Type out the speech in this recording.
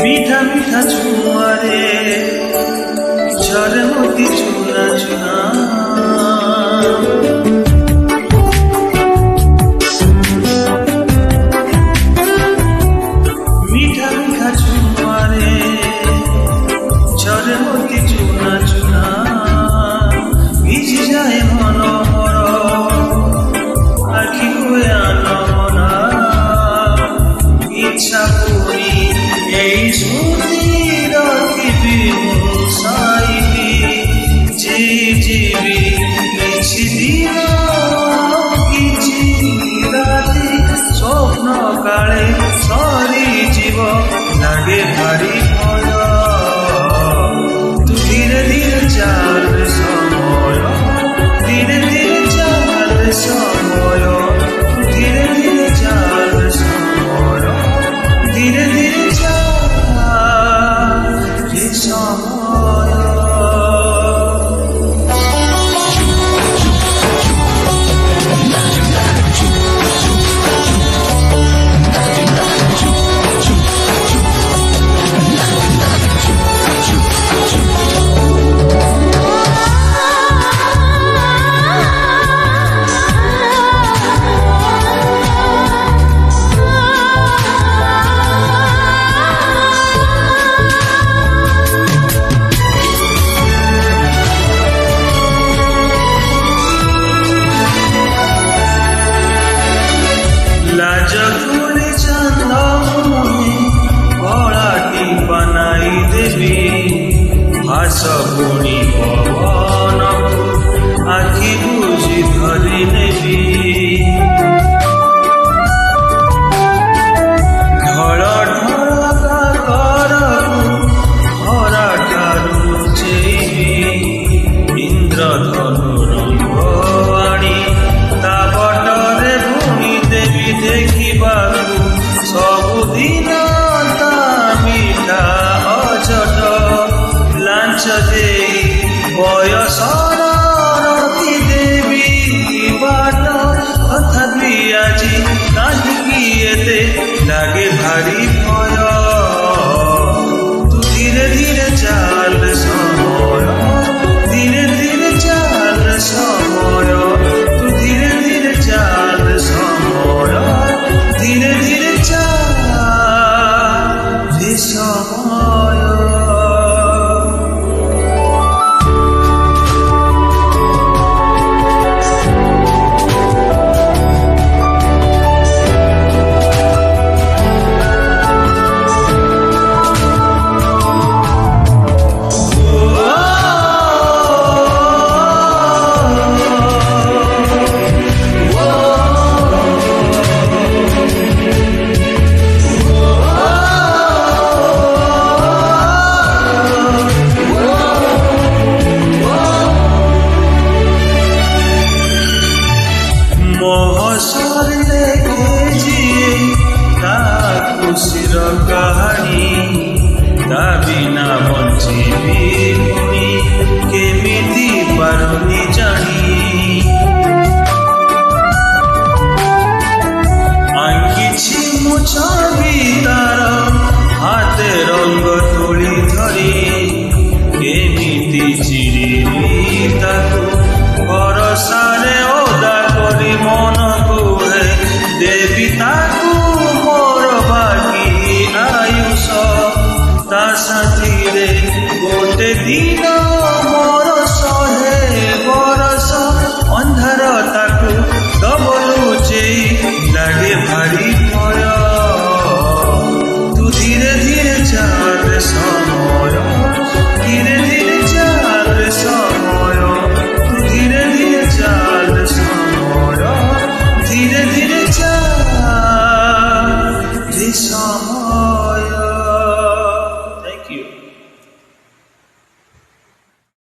मीठा मीठा छुआरे झरे मोती चुना चुना मीठा मीठा छुआरे झरे मोती चुना चुना ভিজি যায় মনোহর আখি হয়ে আনমনা ইচ্ছা করি এই স্মৃতি রাখিবি সাইবি জীবি কিছু দিন কিছু রাতি স্বপ্ন কালে সরি জীব লাগে ভারি ভয় তু ধীরে ধীরে চাল সময় ধীরে ধীরে চাল সময় ধীরে ধীরে চাল সময় ধীরে ধীরে লাজকুলি চন্দমুনি কলাটি বানাই দেবী ভাস পুনি পবনকু আখি বুঝি ধরি নেবি ঢଳ ঢଳ କାକରକୁ ଖରା ଠାରୁ ଲୁଚେଇବି ଇନ୍ଦ୍ରଧନୁ ରଙ୍ଗ ଆଣି ତା ବଟରେ ବୁଣି ଦେବି ଦେଖିବାକୁ ସବୁଦିନ ତା ମିଠା ଅଝଟ ଲାଞ୍ଚ ଦେଇ ବୟସର ରତି ଦେବି ବାଟ ତଥାପି ଆଜି କାହିଁକି ଏତେ ଲାଗେ ଭାରି ଭୟ ତୁ ଧୀରେ ଧୀରେ ଚାଲ ସମୟ ଧୀରେ ଧୀରେ ଚାଲ ସମୟ ତୁ ଧୀରେ ଧୀରେ ଚାଲ সময় ধীরে ধীরে চালে সময় মহসর দেখেছি তা খুশির কাহানি তা বিনা বঞ্চিবি পুনি কেমিতি পারুনি জানি